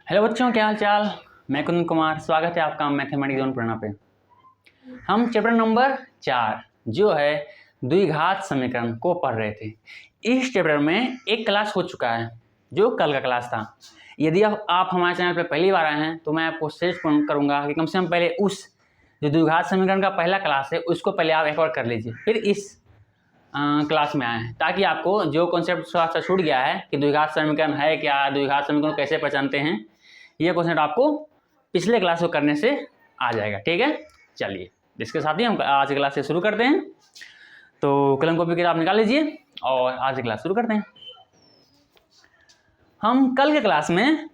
Hello बच्चों, क्या हाल चाल। मैं कुंदन कुमार, स्वागत है आपका मैथमेटिक्स जोन प्रेरणा पे। हम चैप्टर नंबर 4 जो है द्विघात समीकरण को पढ़ रहे थे। इस चैप्टर में एक क्लास हो चुका है जो कल का क्लास था। यदि आप हमारे चैनल पर पहली बार आए हैं तो मैं आपको सजेस्ट करूँगा कि कम से कम पहले उस जो द्विघात समीकरण का पहला क्लास है उसको पहले आप एक बार कर लीजिए, फिर इस क्लास में आए हैं, ताकि आपको जो कॉन्सेप्ट थोड़ा सा छूट गया है कि द्विघात समीकरण है क्या, द्विघात समीकरण कैसे पहचानते हैं, ये क्वेश्चन आपको पिछले क्लास को करने से आ जाएगा। ठीक है, चलिए इसके साथ ही हम आज की क्लास से शुरू करते हैं। तो कलम कॉपी किताब निकाल लीजिए और आज की क्लास शुरू करते हैं। हम कल के क्लास में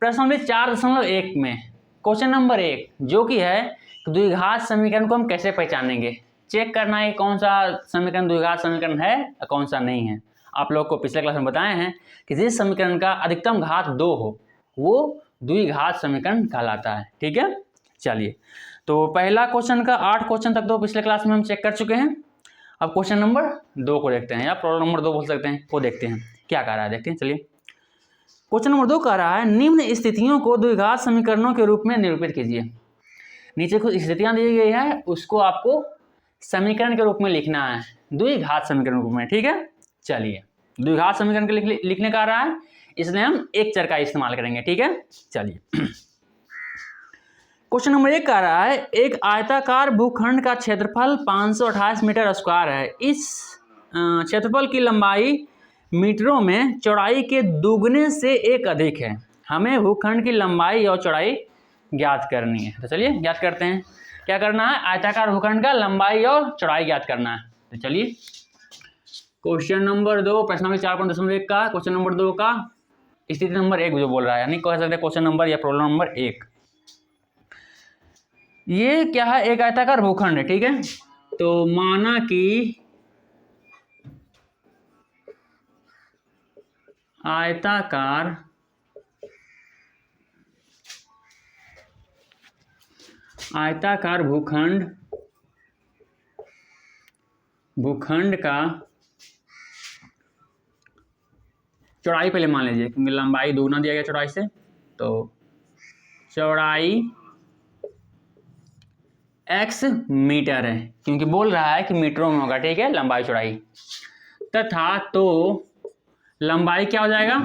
प्रश्न नंबर 4.1 में क्वेश्चन नंबर 1 जो कि है द्विघात समीकरण को हम कैसे पहचानेंगे, चेक करना है कौन सा समीकरण द्विघात समीकरण है और कौन सा नहीं है। आप लोग को पिछले क्लास में बताए हैं कि जिस समीकरण का अधिकतम घात 2 हो वो द्विघात समीकरण कहलाता है। ठीक है, चलिए तो पहला क्वेश्चन का 8 क्वेश्चन तक तो पिछले क्लास में हम चेक कर चुके हैं। अब क्वेश्चन नंबर 2 को देखते हैं, या प्रॉब्लम नंबर 2 बोल सकते हैं, वो देखते हैं क्या कह रहा है। देखते हैं, चलिए क्वेश्चन नंबर 2 कह रहा है निम्न स्थितियों को द्विघात समीकरणों के रूप में निरूपित कीजिए। नीचे कुछ स्थितियां दी गई है, उसको आपको समीकरण के रूप में लिखना है, द्विघात समीकरण के रूप में। ठीक है, चलिए द्विघात समीकरण के लिखने का आ रहा है, इसलिए हम एक चर का इस्तेमाल करेंगे। ठीक है, चलिए क्वेश्चन नंबर 1 कह रहा है एक आयताकार भूखंड का क्षेत्रफल 528 मीटर स्क्वायर है। इस क्षेत्रफल की लंबाई मीटरों में चौड़ाई के दुगने से एक अधिक है। हमें भूखंड की लंबाई और चौड़ाई ज्ञात करनी है। तो चलिए ज्ञात करते हैं। क्या करना है, आयताकार भूखंड का लंबाई और चौड़ाई ज्ञात करना है। तो चलिए क्वेश्चन नंबर 2 प्रश्न नंबर 4.1 का क्वेश्चन नंबर 2 का स्थिति नंबर 1 जो बोल रहा है, यानी कह सकते हैं क्वेश्चन नंबर या प्रॉब्लम नंबर 1। ये क्या है, एक आयताकार भूखंड है। ठीक है, तो माना कि आयताकार भूखंड का चौड़ाई पहले मान लीजिए, क्योंकि लंबाई दुगना दिया गया चौड़ाई से, तो चौड़ाई x मीटर है, क्योंकि बोल रहा है कि मीटरों में होगा। ठीक है, लंबाई चौड़ाई तथा, तो लंबाई क्या हो जाएगा,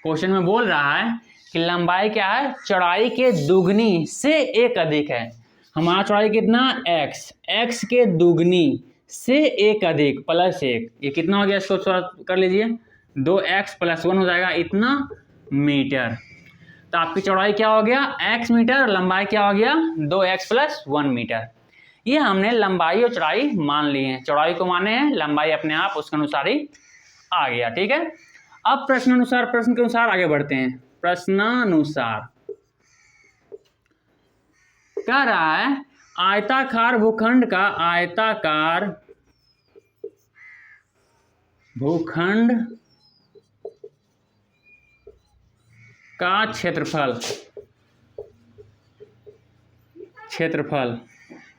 क्वेश्चन में बोल रहा है कि लंबाई क्या है, चौड़ाई के दुगनी से एक अधिक है। हमारा चौड़ाई कितना, x के दुगनी से एक अधिक प्लस 1, ये कितना हो गया, इसको थोड़ा कर लीजिए, 2x + 1 हो जाएगा इतना मीटर। तो आपकी चौड़ाई क्या हो गया, x मीटर, लंबाई क्या हो गया, 2x + 1 मीटर। ये हमने लंबाई और चौड़ाई मान ली है, चौड़ाई को माने हैं, लंबाई अपने आप उसके अनुसार ही आ गया। ठीक है, अब प्रश्न के अनुसार आगे बढ़ते हैं। प्रश्नानुसार कह रहा है आयताकार भूखंड का क्षेत्रफल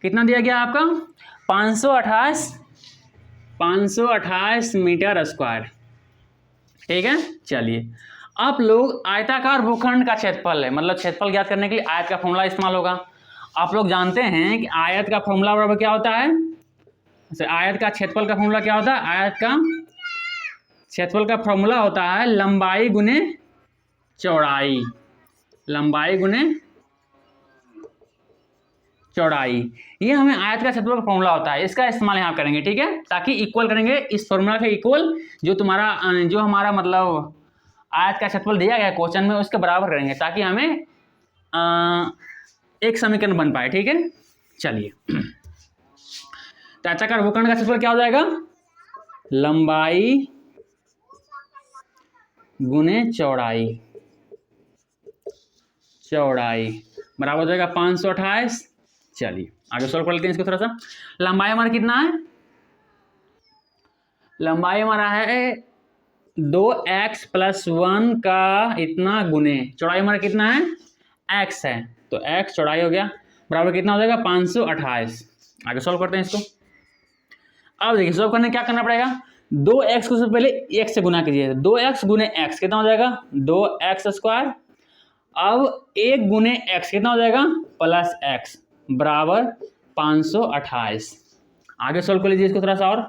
कितना दिया गया आपका, 528 मीटर स्क्वायर। ठीक है, चलिए आप लोग आयताकार भूखंड का क्षेत्रफल है, मतलब क्षेत्रफल ज्ञात करने के लिए आयत का फॉर्मूला इस्तेमाल होगा। आप लोग जानते हैं कि आयत का फॉर्मूला बराबर क्या होता है, आयत का क्षेत्रफल का फॉर्मूला क्या होता है, आयत का क्षेत्रफल का फॉर्मूला होता है लंबाई गुने चौड़ाई, लंबाई गुने चौड़ाई। ये हमें आयत का क्षेत्रफल का फॉर्मूला होता है, इसका इस्तेमाल यहाँ करेंगे। ठीक है, ताकि इक्वल करेंगे इस फॉर्मूला के इक्वल, जो हमारा मतलब आयत का क्षेत्रफल दिया गया क्वेश्चन में उसके बराबर करेंगे, ताकि हमें एक समीकरण बन पाए। ठीक है, चलिए तो आयताकार भूखंड का क्षेत्रफल क्या हो जाएगा, लंबाई गुने चौड़ाई बराबर हो जाएगा 528। चलिए आगे सॉल्व कर लेते हैं इसको थोड़ा सा। लंबाई हमारा कितना है, लंबाई हमारा है 2x + 1 का इतना गुने चौड़ाई हमारा कितना है, x है, तो x चौड़ाई हो गया, बराबर कितना हो जाएगा, 528। आगे सॉल्व करते हैं इसको। अब देखिए सॉल्व करने क्या करना पड़ेगा, 2x को सबसे पहले x से गुना कीजिए, 2x गुने x कितना हो जाएगा 2x²। अब 1 गुने x कितना हो जाएगा प्लस x बराबर 528। आगे सोल्व कर लीजिए इसको थोड़ा सा, और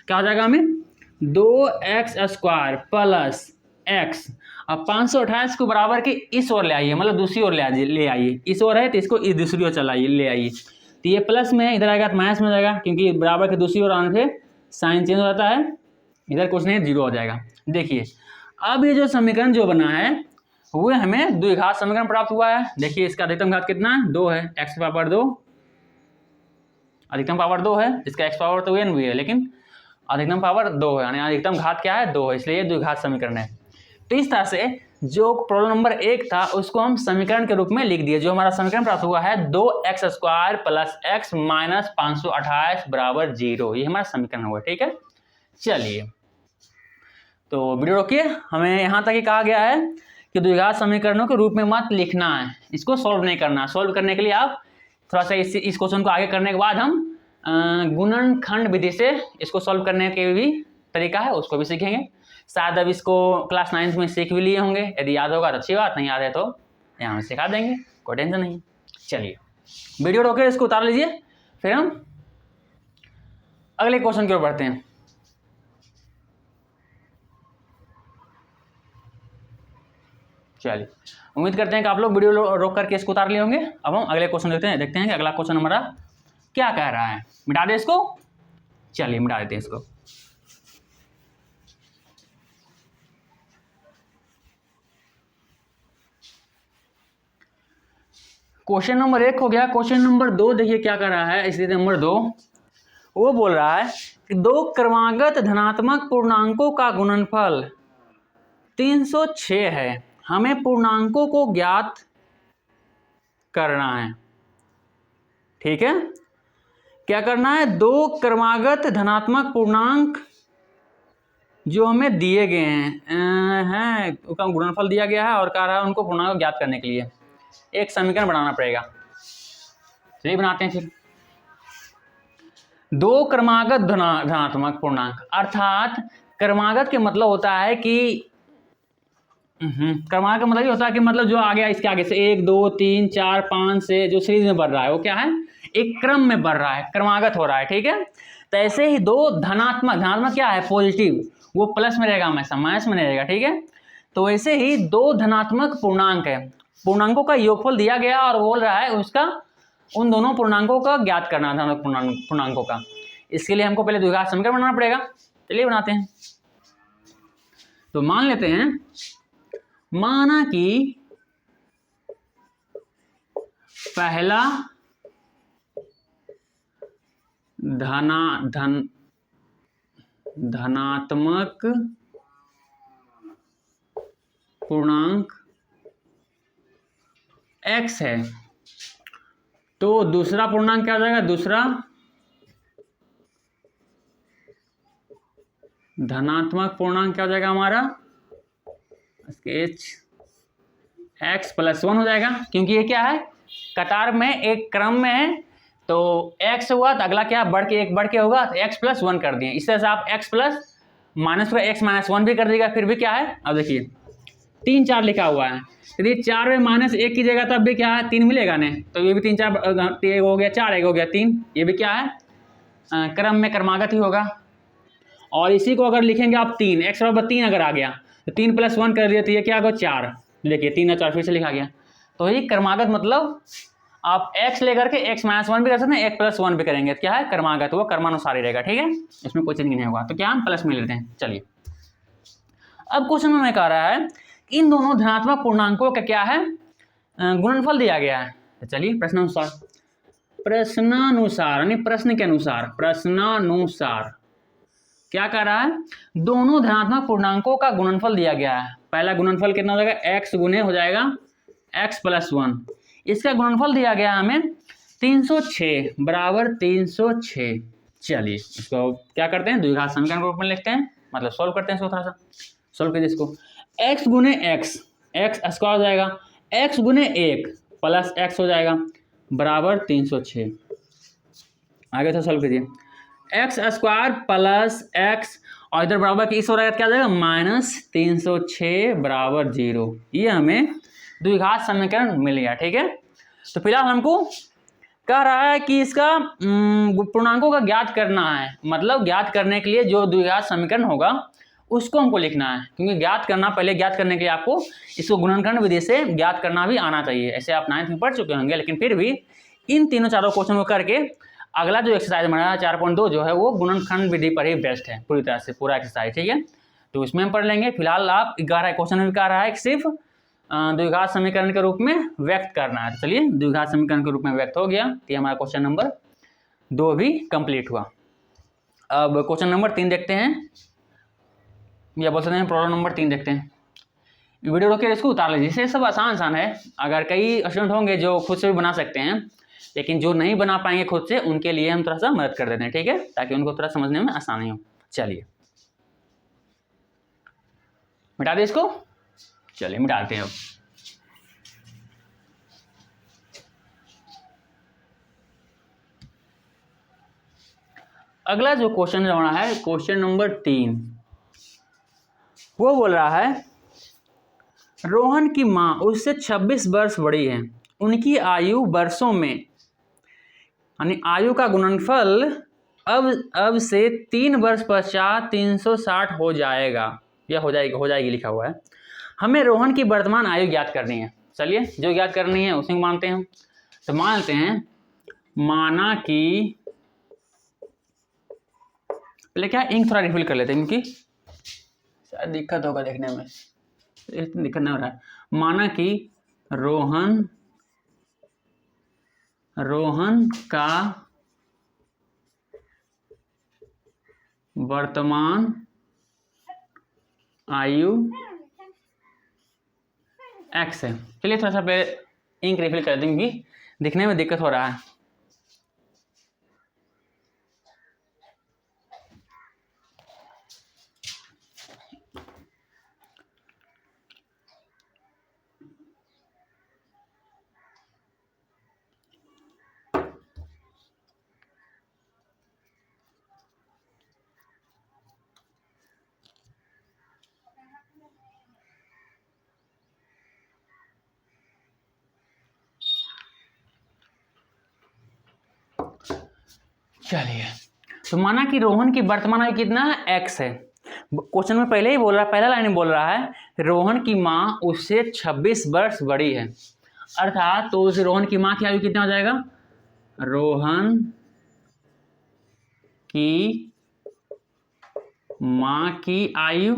क्या हो जाएगा हमें 2x² प्लस x। अब 528 को बराबर के इस ओर ले आइए, मतलब दूसरी ओर ले आइए, इस ओर है तो इसको इस दूसरी ओर चलाइए, ले आइए। तो ये प्लस में इधर आएगा तो माइनस में हो जाएगा, क्योंकि बराबर के दूसरी ओर आने से साइन चेंज हो जाता है, इधर कुछ नहीं 0 हो जाएगा। देखिए अब ये जो समीकरण जो बना है वो हमें द्विघात समीकरण प्राप्त हुआ है। देखिए इसका अधिकतम घात कितना है 2 है, x पावर 2 अधिकतम पावर 2 है, इसका x पावर तो n भी है लेकिन अधिकतम पावर 2 है, यानी अधिकतम घात क्या है 2 है, इसलिए ये द्विघात समीकरण है। तो इस तरह से जो प्रॉब्लम नंबर 1 था उसको हम समीकरण के रूप में लिख दिए। जो हमारा समीकरण प्राप्त हुआ है 2x² प्लस x माइनस 528 बराबर 0, ये हमारा समीकरण हुआ। ठीक है, चलिए तो वीडियो रोकिए। हमें यहाँ तक ही कहा गया है कि द्विघात समीकरणों के रूप में मत लिखना है, इसको सॉल्व नहीं करना। सॉल्व करने के लिए आप थोड़ा सा इस क्वेश्चन को आगे करने के बाद हम गुणनखंड विधि से इसको सॉल्व करने के भी तरीका है उसको भी सीखेंगे। शायद अब इसको क्लास 9 में सीख भी लिए होंगे, यदि याद होगा तो अच्छी बात, नहीं याद है तो यहाँ में सिखा देंगे, कोई टेंशन नहीं। चलिए वीडियो रोके, इसको उतार लीजिए, फिर हम अगले क्वेश्चन की ओर बढ़ते हैं। चलिए उम्मीद करते हैं कि आप लोग वीडियो रोक करके इसको उतार लिए होंगे। अब हम अगले क्वेश्चन देखते हैं कि अगला क्वेश्चन हमारा क्या कह रहा है। मिटा दे इसको, चलिए मिटा देते हैं इसको। क्वेश्चन नंबर 1 हो गया। क्वेश्चन नंबर 2 देखिए क्या कर रहा है। स्थिति नंबर 2 वो बोल रहा है कि 2 क्रमागत धनात्मक पूर्णांकों का गुणनफल 306 है, हमें पूर्णांकों को ज्ञात करना है। ठीक है, क्या करना है 2 क्रमागत धनात्मक पूर्णांक जो हमें दिए गए हैं उसका गुणनफल दिया गया है और कह रहा है उनको पूर्णांक ज्ञात करने के लिए एक समीकरण बनाना पड़ेगा। चलिए बनाते हैं फिर। 2 क्रमागत धनात्मक पूर्णांक, अर्थात क्रमागत के मतलब होता है कि क्रमागत का मतलब ये होता है कि मतलब जो आ गया इसके आगे से 1 2 3 4 5 से जो सीरीज में बढ़ रहा है वो क्या है एक क्रम में बढ़ रहा है, क्रमागत हो रहा है। ठीक है, तो ऐसे ही 2 धनात्मक क्या है पॉजिटिव, वो प्लस में रहेगा हमेशा, माइनस में नहीं रहेगा। ठीक है, तो ऐसे ही 2 धनात्मक पूर्णांक है, पूर्णांकों का योगफल दिया गया और बोल रहा है उसका उन दोनों पूर्णांकों का ज्ञात करना था, पूर्णांकों का। इसके लिए हमको पहले द्विघात समीकरण बनाना पड़ेगा। चलिए बनाते हैं। तो मान लेते हैं, माना कि पहला धनात्मक पूर्णांक x है, तो दूसरा पूर्णांक क्या हो जाएगा, दूसरा धनात्मक पूर्णांक क्या हो जाएगा हमारा x प्लस 1 हो जाएगा, क्योंकि ये क्या है कतार में एक क्रम में है, तो x हुआ तो अगला क्या बढ़ के होगा, तो x प्लस 1 कर दिए। इस तरह से आप x प्लस माइनस का x माइनस 1 भी कर दीजिएगा, फिर भी क्या है, अब देखिए 3 4 लिखा हुआ है, यदि 4 में माइनस 1 की जगह तब भी क्या है 3 मिलेगा नहीं, तो ये भी 3 4 हो गया 4, 1 हो गया 3, ये भी क्या है क्रम में क्रमागत ही होगा। और इसी को अगर लिखेंगे आप 3 x बराबर 3 अगर आ गया तो 3 प्लस 1 कर दिया तो ये क्या होगा 4, देखिए 3 और 4 फिर से लिखा गया। तो ये क्रमागत मतलब आप x लेकर के x माइनस 1 भी कर सकते हैं, x प्लस 1 भी करेंगे, क्या है क्रमागत, वो क्रमानुसार ही रहेगा। ठीक है, इसमें कोई चेंज नहीं होगा, तो क्या हम प्लस में लेते हैं। चलिए अब क्वेश्चन में कह रहा है कि इन दोनों धनात्मक पूर्णांकों का क्या है गुणनफल दिया गया है। तो चलिए प्रश्नानुसार यानी प्रश्न के अनुसार, प्रश्नानुसार क्या कह रहा है, दोनों धनात्मक पूर्णांकों का गुणनफल दिया गया है। पहला गुणनफल कितना हो जाएगा, x गुने हो जाएगा x प्लस 1, इसका गुणनफल दिया गया हमें 306 बराबर 306। चलिए इसको क्या करते हैं द्विघात समीकरण के रूप में लिखते हैं, मतलब सॉल्व करते हैं इसको, थोड़ा सा सॉल्व कीजिए इसको। x गुने x स्क्वायर हो जाएगा, x गुने 1 प्लस x हो जाएगा बराबर 306। आगे से सॉल्व कीजिए, x स्क्वायर प्लस x और इधर बराबर कि इस हो रहेगा क्या आ जाएगा -306 बराबर 0। ये हमें द्विघात समीकरण मिल गया। ठीक है, तो फिलहाल हमको कह रहा है कि इसका पूर्णांकों का ज्ञात करना है, मतलब ज्ञात करने के लिए जो द्विघात समीकरण होगा उसको हमको लिखना है, क्योंकि ज्ञात करना, पहले ज्ञात करने के लिए आपको इसको गुणनखंड विधि से ज्ञात करना भी आना चाहिए। ऐसे आप 9th में पढ़ चुके होंगे, लेकिन फिर भी इन तीनों चारों क्वेश्चन को करके अगला जो एक्सरसाइज बना 4.2 जो है वो गुणनखंड विधि पर ही बेस्ट है पूरी तरह से, पूरा एक्सरसाइज। ठीक है, तो इसमें हम पढ़ लेंगे। फिलहाल आप 11 क्वेश्चन में कह रहा है सिर्फ द्विघात समीकरण के रूप में व्यक्त करना है। चलिए द्विघात समीकरण के रूप में व्यक्त हो गया, तो हमारा क्वेश्चन नंबर 2 भी कंप्लीट हुआ। अब क्वेश्चन नंबर 3 देखते हैं, या बोल सकते हैं प्रॉब्लम नंबर 3 देखते हैं। वीडियो रोके इसको उतार लीजिए, इसे सब आसान है। अगर कई स्टूडेंट होंगे जो खुद से भी बना सकते हैं, लेकिन जो नहीं बना पाएंगे खुद से, उनके लिए हम थोड़ा सा मदद कर देते हैं। ठीक है, ताकि उनको थोड़ा समझने में आसानी हो। चलिए मिटा दें इसको, चलिए मिटाते हैं। अब अगला जो क्वेश्चन रहा है, क्वेश्चन नंबर 3, वो बोल रहा है रोहन की माँ उससे 26 वर्ष बड़ी है, उनकी आयु वर्षों में, यानी आयु का गुणनफल अब से 3 वर्ष पश्चात 360 हो जाएगा, या हो जाएगी लिखा हुआ है। हमें रोहन की वर्तमान आयु ज्ञात करनी है। चलिए जो ज्ञात करनी है उसी को मानते हैं। तो मान लेते हैं, माना कि पहले क्या इंक थोड़ा रिफिल कर लेते हैं, क्योंकि शायद दिक्कत होगा देखने में, दिक्कत नहीं हो रहा है। माना कि रोहन का वर्तमान आयु x है। चलिए थोड़ा सा पहले इंक रिफिल कर देंगे, दिखने में दिक्कत हो रहा है। चलिए, तो माना कि रोहन की वर्तमान आयु कितना है, x है। क्वेश्चन में पहले ही बोल रहा है, पहला लाइन में बोल रहा है रोहन की माँ उससे 26 वर्ष बड़ी है, अर्थात तो उस रोहन की माँ की आयु कितना हो जाएगा, रोहन की माँ की आयु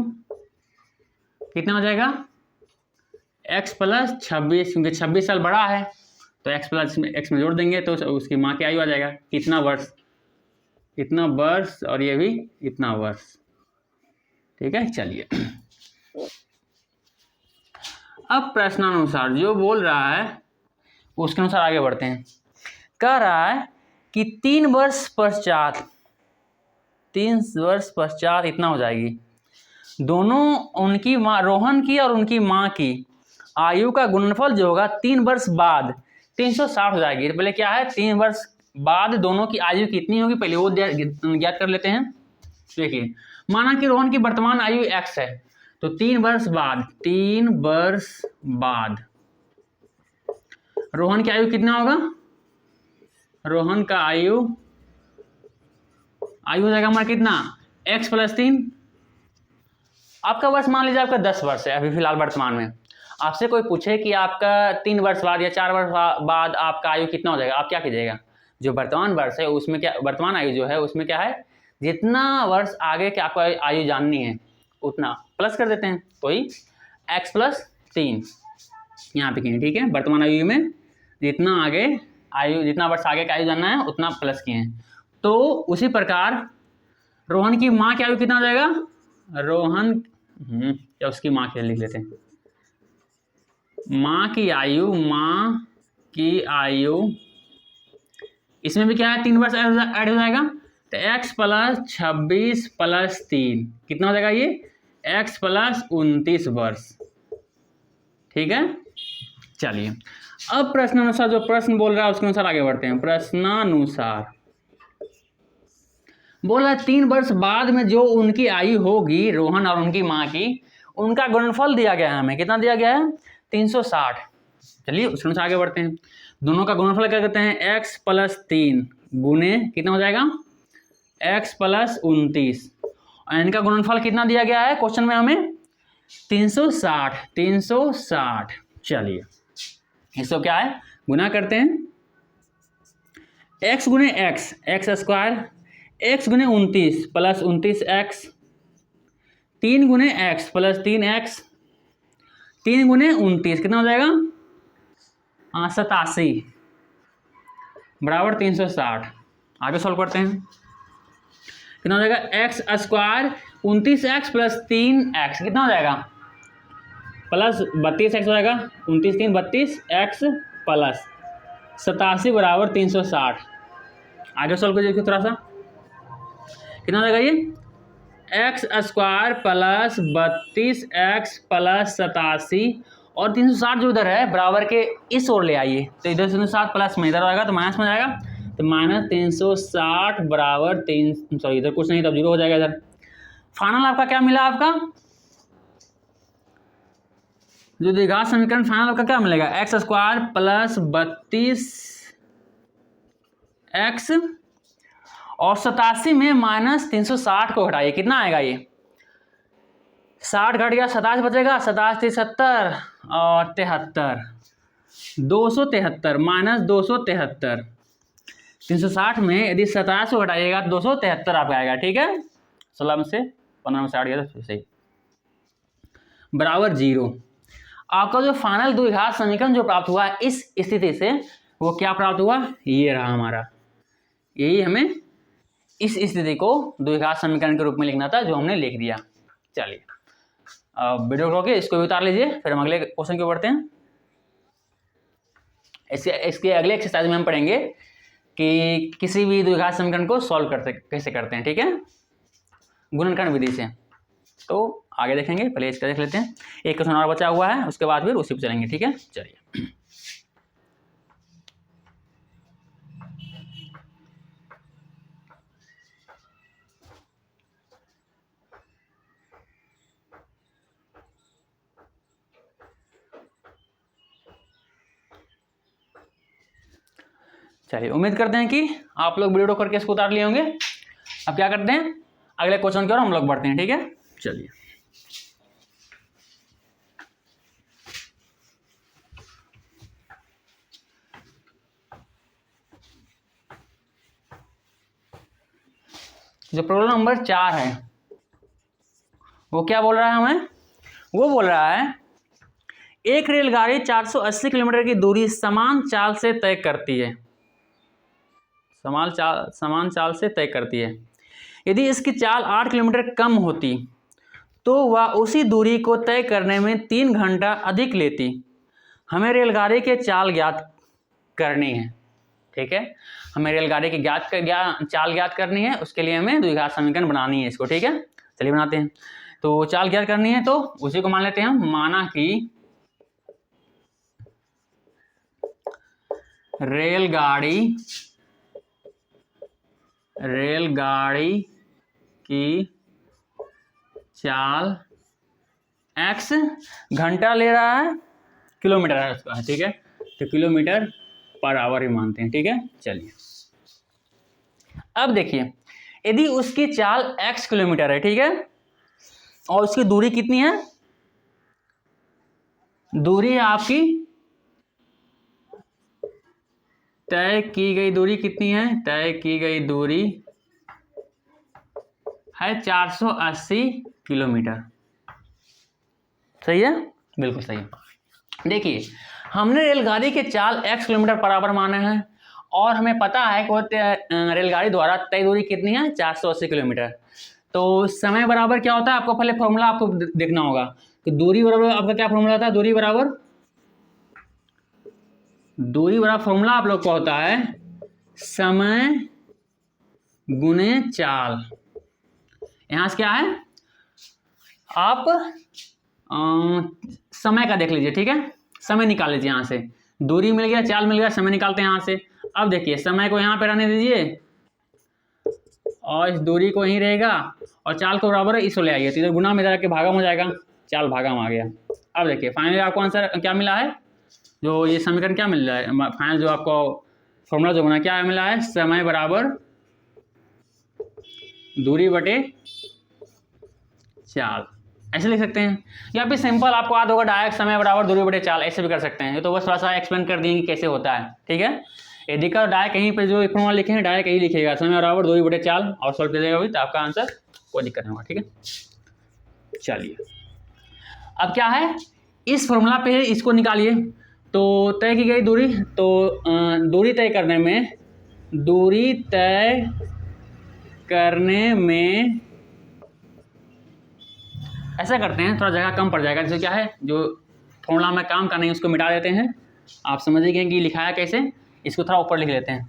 कितना हो जाएगा, x प्लस 26, क्योंकि 26 साल बड़ा है तो x प्लस x में जोड़ देंगे तो उसकी माँ की आयु आ जाएगा कितना वर्ष, इतना वर्ष, और ये भी इतना वर्ष। ठीक है, चलिए अब प्रश्नानुसार जो बोल रहा है उसके अनुसार आगे बढ़ते हैं। कह रहा है कि 3 वर्ष पश्चात इतना हो जाएगी, दोनों उनकी माँ, रोहन की और उनकी माँ की आयु का गुणनफल जो होगा 3 वर्ष बाद 360 हो जाएगी। पहले क्या है, 3 वर्ष बाद दोनों की आयु कितनी होगी, पहले वो ज्ञात कर लेते हैं। देखिए माना कि रोहन की वर्तमान आयु x है, तो 3 वर्ष बाद रोहन की आयु कितना होगा, रोहन का आयु हो जाएगा हमारा कितना, x प्लस 3। आपका वर्ष मान लीजिए आपका 10 वर्ष है अभी फिलहाल वर्तमान में। आपसे कोई पूछे कि आपका 3 वर्ष बाद या 4 वर्ष बाद आपका आयु कितना हो जाएगा, आप क्या कीजिएगा, जो वर्तमान वर्ष है उसमें क्या, वर्तमान आयु जो है उसमें क्या है, जितना वर्ष आगे के आपको आयु जाननी है उतना प्लस कर देते हैं, तो ही x प्लस 3 यहाँ पे किए। ठीक है, वर्तमान आयु में जितना वर्ष आगे का आयु जानना है उतना प्लस किए हैं। तो उसी प्रकार रोहन की माँ की आयु कितना हो जाएगा, रोहन या उसकी माँ के लिख लेते हैं, माँ की आयु इसमें भी क्या है, 3 वर्ष ऐड हो जाएगा, तो x प्लस 26 प्लस 3 कितना हो जाएगा, ये x प्लस 29 वर्ष। ठीक है, चलिए अब प्रश्नानुसार जो प्रश्न बोल रहा है उसके अनुसार आगे बढ़ते हैं। प्रश्नानुसार बोला 3 वर्ष बाद में जो उनकी आयु होगी, रोहन और उनकी माँ की, उनका गुणनफल दिया गया है हमें। कितना दिया गया है? 360। चलिए उसके अनुसार आगे बढ़ते हैं। दोनों का गुणनफल क्या कहते हैं? x + 3 गुने कितना हो जाएगा? x + 29। और इनका गुणनफल कितना दिया गया है क्वेश्चन में हमें? 360। चलिए इसको क्या है, गुना करते हैं। x गुने x² x गुने 29 + 29x 3 गुने x + 3x 3 गुने 29 कितना हो जाएगा? 87 बराबर 360। आगे सॉल्व करते हैं। कितना हो जाएगा? x² 29x + 3x कितना हो जाएगा? प्लस 32x हो जाएगा। 29 3 32x प्लस 87 बराबर 360। आगे सॉल्व कीजिए थोड़ा सा। कितना हो जाएगा ये? x² + 32x + 87 और 360 जो इधर है बराबर के इस ओर ले आइए, तो इधर 360 प्लस में इधर आएगा तो माइनस में जाएगा, तो -360 बराबर 3, सॉरी इधर कुछ नहीं, तब 0 हो जाएगा इधर। फाइनल आपका क्या मिला? आपका जो द्विघात समीकरण फाइनल आपका क्या मिलेगा? x² + 32x और 87 में -360 को घटाइए, कितना आएगा ये? 60 घट गया, 27 बचेगा, 27 70 और 73, 273 -273। 360 में यदि 27 को घटाइएगा तो 273 आपका आएगा। ठीक है, 16 में से 15 में से 8 गया तो सही बराबर 0। आपका जो फाइनल द्विघात समीकरण जो प्राप्त हुआ है इस स्थिति से, वो क्या प्राप्त हुआ? ये रहा हमारा। यही हमें इस स्थिति को द्विघात समीकरण के रूप में लिखना था, जो हमने लिख दिया। चलिए वीडियो रोके इसको भी उतार लीजिए, फिर हम अगले क्वेश्चन की बढ़ते हैं। इसके अगले एक्सरसाइज में हम पढ़ेंगे कि किसी भी द्विघात समीकरण को सॉल्व कैसे करते हैं। ठीक है, गुणनखंड विधि से। तो आगे देखेंगे, पहले इसका देख लेते हैं। एक क्वेश्चन और बचा हुआ है, उसके बाद फिर उसी पर चलेंगे। ठीक है, चलिए चलिए उम्मीद करते हैं कि आप लोग वीडियो करके इसको उतार लिए होंगे। अब क्या करते हैं, अगले क्वेश्चन की ओर हम लोग बढ़ते हैं। ठीक है, चलिए जो प्रॉब्लम नंबर 4 है वो क्या बोल रहा है हमें? वो बोल रहा है एक रेलगाड़ी 480 किलोमीटर की दूरी समान चाल से तय करती है। समान चाल से तय करती है। यदि इसकी चाल 8 किलोमीटर कम होती तो वह उसी दूरी को तय करने में 3 घंटा अधिक लेती। हमें रेलगाड़ी के चाल ज्ञात करनी है। ठीक है, हमें रेलगाड़ी की चाल ज्ञात करनी है, उसके लिए हमें द्विघात समीकरण बनानी है इसको। ठीक है, चलिए बनाते हैं। तो चाल ज्ञात करनी है तो उसी को मान लेते हैं हम। माना कि रेलगाड़ी की चाल x घंटा ले रहा है, किलोमीटर है उसका। ठीक है, तो किलोमीटर पर आवर ही मानते हैं। ठीक है, चलिए अब देखिए, यदि उसकी चाल x किलोमीटर है, ठीक है, और उसकी दूरी कितनी है? दूरी आपकी तय की गई दूरी कितनी है? तय की गई दूरी है 480 किलोमीटर। सही है, बिल्कुल सही है। देखिए, हमने रेलगाड़ी के चाल x किलोमीटर पर आवर माने हैं और हमें पता है कि रेलगाड़ी द्वारा तय दूरी कितनी है? 480 किलोमीटर। तो समय बराबर क्या होता है? आपको पहले फॉर्मूला आपको देखना होगा कि दूरी बराबर आपका क्या फॉर्मूला था? दूरी बराबर फॉर्मूला आप लोग का होता है समय गुने चाल। यहां से क्या है, आप समय का देख लीजिए। ठीक है, समय निकाल लीजिए यहां से। दूरी मिल गया, चाल मिल गया, समय निकालते हैं यहां से। अब देखिए, समय को यहां पे रहने दीजिए और इस दूरी को यहीं रहेगा और चाल को बराबर है इसको ले आइए, तो इधर गुना में इधर आके भागा हो जाएगा, चाल भागा में आ गया। अब देखिए फाइनली आपको आंसर क्या मिला है, जो ये समीकरण क्या मिल रहा है, फाइनल जो आपको फॉर्मूला जो बना क्या मिला है, समय बराबर दूरी बटे चाल, ऐसे लिख सकते हैं। या फिर सिंपल आपको याद होगा डायरेक्ट समय बराबर दूरी बटे चाल, ऐसे भी कर सकते हैं। ये तो बस थोड़ा सा एक्सप्लेन कर दिए कि कैसे होता है, ठीक है। यदि का डायरेक्ट कहीं पे जो फॉर्मूला लिखेंगे डायरेक्ट यही लिखिएगा, समय बराबर दूरी बटे चाल, और सॉल्व कीजिएगा भी तो आपका आंसर कोई दिक्कत नहीं होगा, ठीक है। चलिए अब क्या है, इस फॉर्मूला पे इसको निकालिए। तो तय की गई दूरी, तो दूरी तय करने में ऐसा करते हैं, थोड़ा जगह कम पड़ जाएगा। जैसे क्या है, जो फॉर्मूला में काम का नहीं उसको मिटा देते हैं, आप समझिए कि लिखाया कैसे, इसको थोड़ा ऊपर लिख लेते हैं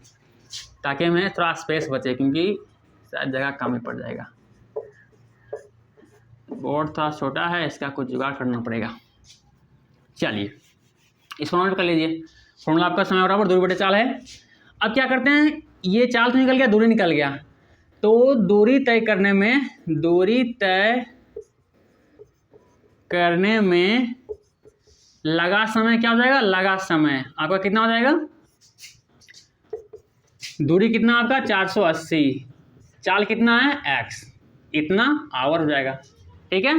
ताकि हमें थोड़ा स्पेस बचे, क्योंकि शायद जगह कम ही पड़ जाएगा। बोर्ड थोड़ा छोटा है, इसका कुछ जुगाड़ करना पड़ेगा। चलिए इस फॉर्मूला कर लीजिए, फॉर्मूला आपका समय बराबर दूरी बटे चाल है। अब क्या करते हैं, ये चाल तो निकल गया, दूरी निकल गया, तो दूरी तय करने में लगा समय क्या हो जाएगा, लगा समय आपका कितना हो जाएगा, दूरी कितना आपका 480, चाल कितना है x, इतना आवर हो जाएगा, ठीक है।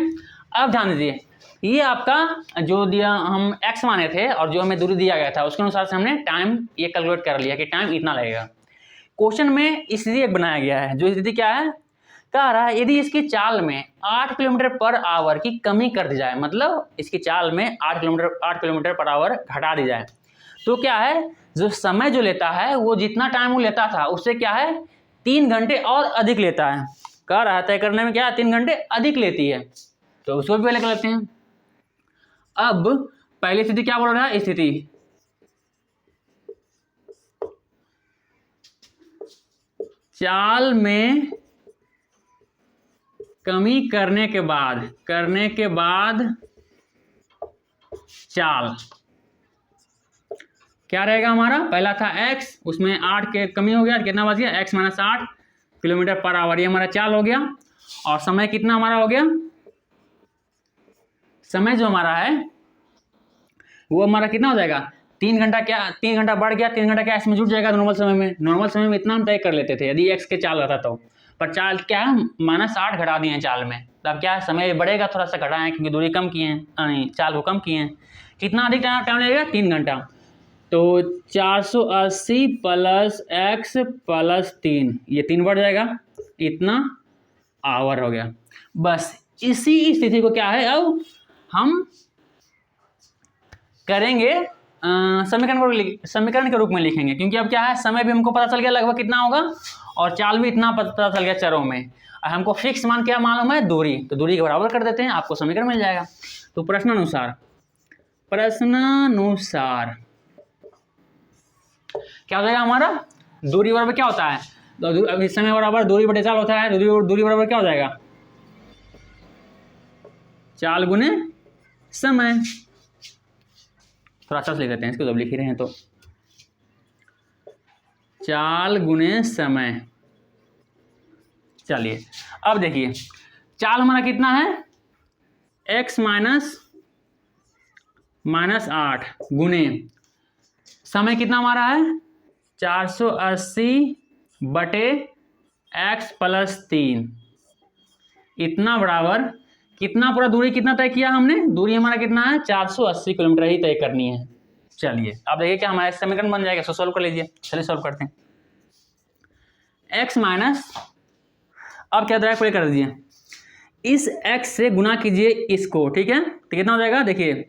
अब ध्यान दीजिए, ये आपका जो दिया हम x माने थे और जो हमें दूरी दिया गया था उसके अनुसार से हमने टाइम ये कैलकुलेट कर लिया कि टाइम इतना लगेगा। क्वेश्चन में इसलिए एक बनाया गया है, जो स्थिति क्या है, कह रहा है यदि इसकी चाल में 8 किलोमीटर पर आवर की कमी कर दी जाए, मतलब इसकी चाल में 8 किलोमीटर पर आवर घटा दी जाए, तो क्या है, जो समय जो लेता है वो जितना टाइम वो लेता था उससे क्या है 3 घंटे और अधिक लेता है। कह रहा है तय करने में क्या 3 घंटे अधिक लेती है, तो उसको भी पहले कर लेते हैं। अब पहली स्थिति क्या बोल रहा है, स्थिति चाल में कमी करने के बाद चाल क्या रहेगा हमारा, पहला था x, उसमें 8 के कमी हो गया, कितना बच गया x minus 8 kilometre per hour, ये हमारा चाल हो गया। और समय कितना हमारा हो गया, समय जो हमारा है वो हमारा कितना हो जाएगा 3 घंटा, क्या 3 घंटा बढ़ गया, 3 घंटा क्या इसमें जुट जाएगा नॉर्मल समय में इतना हम तय कर लेते थे यदि x के चाल रहता तो, पर चाल क्या है -8 घटा दिए हैं चाल में, तब क्या है समय बढ़ेगा, थोड़ा सा घटाएं क्योंकि दूरी कम किए हैं, नहीं चाल को कम किए हैं। कितना अधिक टाइम लगेगा 3 घंटा, तो 480 प्लस x प्लस 3, ये 3 बढ़ जाएगा, इतना आवर हो गया। बस इसी स्थिति को क्या है अब हम करेंगे समीकरण के रूप में लिखेंगे, क्योंकि अब क्या है समय भी हमको पता चल गया लगभग कितना होगा और चाल भी इतना पता चल गया चरों में, और हमको फिक्स मान क्या मालूम है दूरी, तो दूरी के बराबर कर देते हैं, आपको समीकरण मिल जाएगा। तो प्रश्नानुसार क्या हो जाएगा हमारा, दूरी बराबर क्या होता है, तो अभी समय बराबर दूरी बटे चाल होता है, दूरी बराबर क्या हो जाएगा, चाल गुने समय। थोड़ा अच्छा से लिख देते हैं इसको, जब लिख ही रहे हैं तो चाल गुने समय। चलिए अब देखिए चाल हमारा कितना है x माइनस 8 गुने समय कितना हमारा है 480 बटे x प्लस 3, इतना बराबर कितना, पूरा दूरी कितना तय किया हमने, दूरी हमारा कितना है 480 किलोमीटर ही तय करनी है। चलिए अब देखिए क्या हमारा समीकरण बन जाएगा, सॉल्व कर लीजिए। चलिए सॉल्व करते हैं, x माइनस, अब क्या डायरेक्ट कर दीजिए, इस x से गुना कीजिए इसको, ठीक है, तो कितना हो जाएगा, देखिए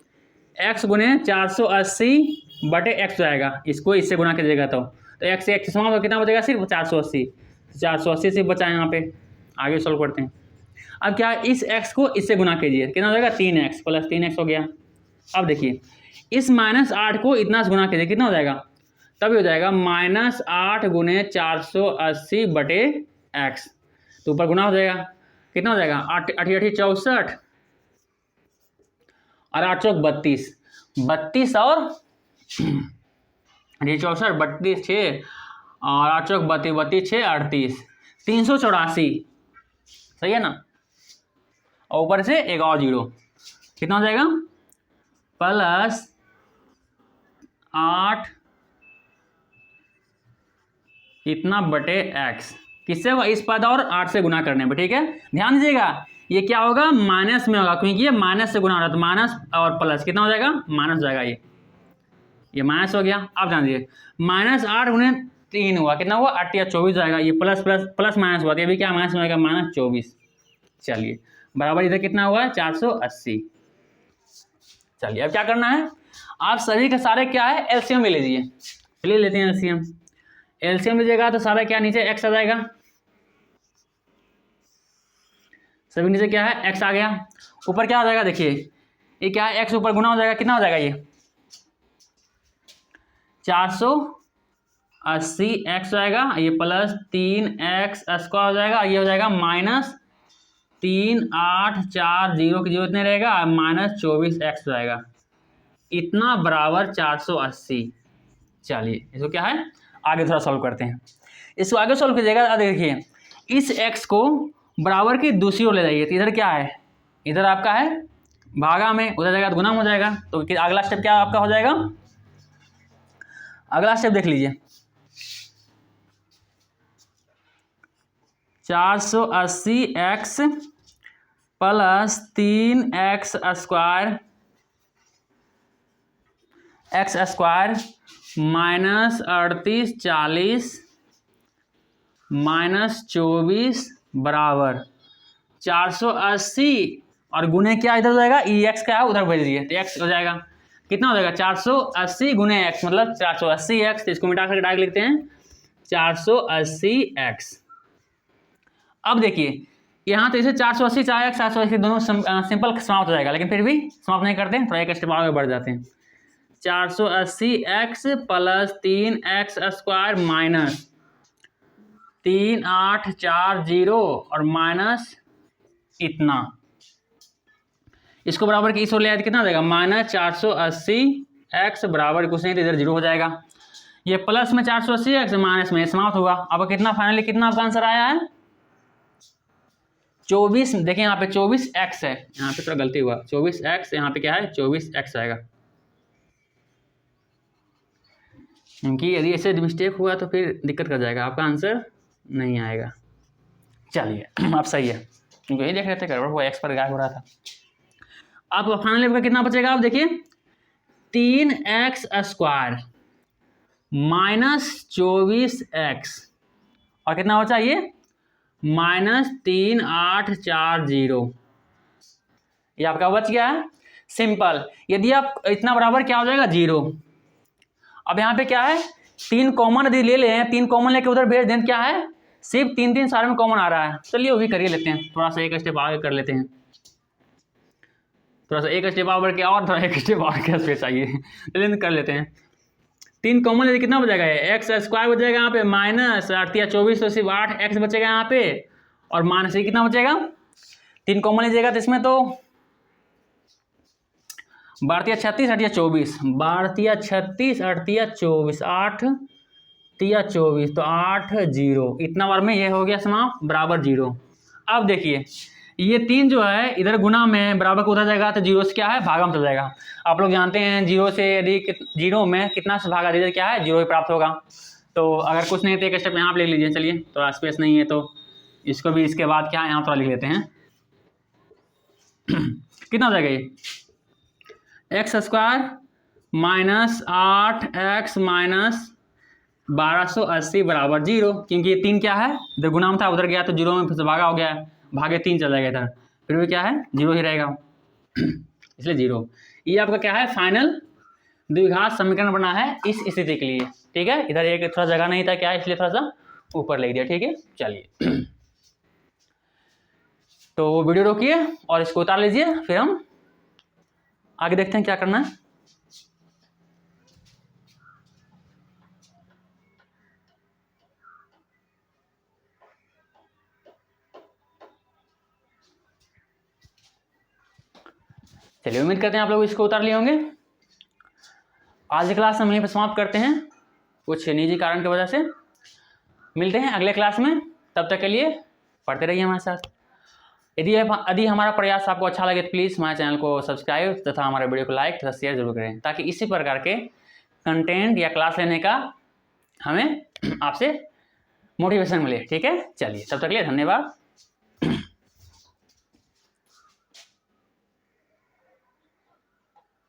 x गुने 480 बटे x जाएगा, इसको इससे गुना कीजिएगा तो x से x समाप्त हो, कितना बचेगा सिर्फ 480 सिर्फ बचा है यहाँ पे। आगे सॉल्व करते हैं, अब क्या इस x को इससे गुना कीजिए, कितना हो जाएगा 3x प्लस 3x हो गया। अब देखिए इस -8 को इतना से गुना कीजिए, कितना हो जाएगा, तभी हो जाएगा -8 गुने 480 बटे x, तो ऊपर गुना हो जाएगा, कितना हो जाएगा 8 8 64 और 8 चौक 32 और 64 32 6 और 8 चौक 32 6 38, 384, सही है ना, और ऊपर से एक और जीरो, कितना हो जाएगा +8 इतना बटे x, किससे होगा, इस पद और 8 से गुना करने पर, ठीक है। ध्यान दीजिएगा ये क्या होगा, माइनस में होगा, क्योंकि ये माइनस से गुना हो रहा है, तो माइनस और प्लस कितना हो जाएगा, माइनस हो जाएगा, ये माइनस हो गया। अब ध्यान दीजिए -8 गुने 3 हुआ, कितना हुआ 8 या 24 जाएगा, ये प्लस प्लस प्लस माइनस हुआ, तो ये भी क्या माइनस में होगा, -24। चलिए बराबर इधर कितना हुआ है 480। चलिए अब क्या करना है, आप सभी के सारे क्या है एलसीएम ले लीजिए, चलिए लेते हैं एलसीएम। एलसीएम लीजिएगा तो सारा क्या नीचे x आ जाएगा, सभी नीचे क्या है x आ गया, ऊपर क्या हो जाएगा, देखिए ये क्या है x ऊपर गुना हो जाएगा, कितना हो जाएगा, ये 480 x आएगा, ये +3x² हो जाएगा, ये हो जाएगा -3840 की जरूरत नहीं रहेगा, -24x हो जाएगा, इतना बराबर 480। चलिए इसको क्या है आगे थोड़ा सॉल्व करते हैं, इसको आगे सॉल्व कीजिएगा। देखिए इस x को बराबर की दूसरी ओर ले जाइए, तो इधर क्या है, इधर आपका है भागा में, उधर जाएगा तो गुना हो जाएगा, तो अगला स्टेप क्या आपका हो जाएगा, अगला स्टेप देख लीजिए 480x + 3x² -3840 -24 बराबर 480 और गुने क्या इधर हो जाएगा, x क्या है उधर भेज दिए, तो x हो जाएगा, कितना हो जाएगा 480 गुने x मतलब 480x, तो इसको मिटा कर डायरेक्ट लिखते हैं 480x। अब देखिए यहाँ तो इसे 480 चाहे 480 दोनों सिंपल समाप्त हो जाएगा, लेकिन फिर भी समाप्त नहीं करते हैं, थोड़ा एक स्टेप आगे बढ़ जाते हैं। 480x + 3x² माइनस 3840 और माइनस इतना, इसको बराबर की इस ओर ले आए तो कितना हो जाएगा, -480x बराबर कुछ नहीं तो इधर 0 हो जाएगा, ये प्लस में 480x माइनस में समाप्त होगा। अब कितना फाइनली कितना आपका आंसर आया है 24। देखिए यहाँ पे 24x है, यहाँ पे थोड़ा गलती हुआ 24x, यहाँ पे क्या है 24x आएगा, क्योंकि यदि ऐसे मिस्टेक हुआ तो फिर दिक्कत कर जाएगा, आपका आंसर नहीं आएगा। चलिए आप सही है, क्योंकि यही देख रहे थे गड़बड़ हुआ, x पर गायब हो रहा था। अब फाइनली आपका कितना बचेगा, आप देखिए 3x² -24x और कितना बचा ये -3840, ये आपका बच गया है सिंपल। यदि आप इतना बराबर क्या हो जाएगा 0। अब यहाँ पे क्या है 3 कॉमन यदि ले लें, 3 कॉमन लेके उधर भेज दें, क्या है सिर्फ 3 सारे में कॉमन आ रहा है। चलिए वो भी करिए लेते हैं, थोड़ा सा एक स्टेप आगे कर लेते हैं, थोड़ा सा एक स्टेप आगे के और थोड़ा एक स्टेप आगे क्या स्पेस चाहिए, चलिए कर लेते हैं। 3 कॉमन यदि कितना बचेगा, x² बचेगा यहाँ पे -8/24, तो सिर्फ 8x बचेगा यहाँ पे, और माइनस ये कितना बचेगा 3 कॉमन लीजिएगा तो इसमें तो 12×36 8×24, 12×36 8×24, 8×24 तो 8 0, इतना बार में ये हो गया समाप्त बराबर 0। अब देखिए ये 3 जो है इधर गुना में बराबर को उधर जाएगा तो 0 से क्या है भागा में चल जाएगा। आप लोग जानते हैं 0 से यदि 0 में कितना से भागा दीजिए क्या है 0 ही प्राप्त होगा। तो अगर कुछ नहीं तो एक स्टेप यहाँ पे लिख लीजिए, चलिए थोड़ा स्पेस नहीं है तो इसको भी इसके बाद क्या है यहाँ थोड़ा लिख लेते हैं कितना हो जाएगा ये x² -8x -1280 बराबर 0, क्योंकि ये 3 क्या है इधर गुना में था उधर गया तो 0 में फिर से भागा हो गया है, भागे 3 चला जाएगा इधर, फिर भी क्या है 0 ही रहेगा इसलिए 0। ये आपका क्या है फाइनल द्विघात समीकरण बना है इस स्थिति के लिए, ठीक है। इधर एक थोड़ा जगह नहीं था क्या है इसलिए थोड़ा सा ऊपर ले दिया, ठीक है। चलिए तो वीडियो रोकिए और इसको उतार लीजिए, फिर हम आगे देखते हैं क्या करना है। चलिए उम्मीद करते हैं आप लोग इसको उतार लिए होंगे। आज की क्लास हम यहीं पर समाप्त करते हैं, कुछ निजी कारण की वजह से। मिलते हैं अगले क्लास में। तब तक के लिए पढ़ते रहिए हमारे साथ। यदि हमारा प्रयास आपको अच्छा लगे तो प्लीज़ हमारे चैनल को सब्सक्राइब तथा हमारे वीडियो को लाइक तथा शेयर जरूर करें, ताकि इसी प्रकार के कंटेंट या क्लास लेने का हमें आपसे मोटिवेशन मिले। ठीक है, चलिए तब तक के लिए धन्यवाद।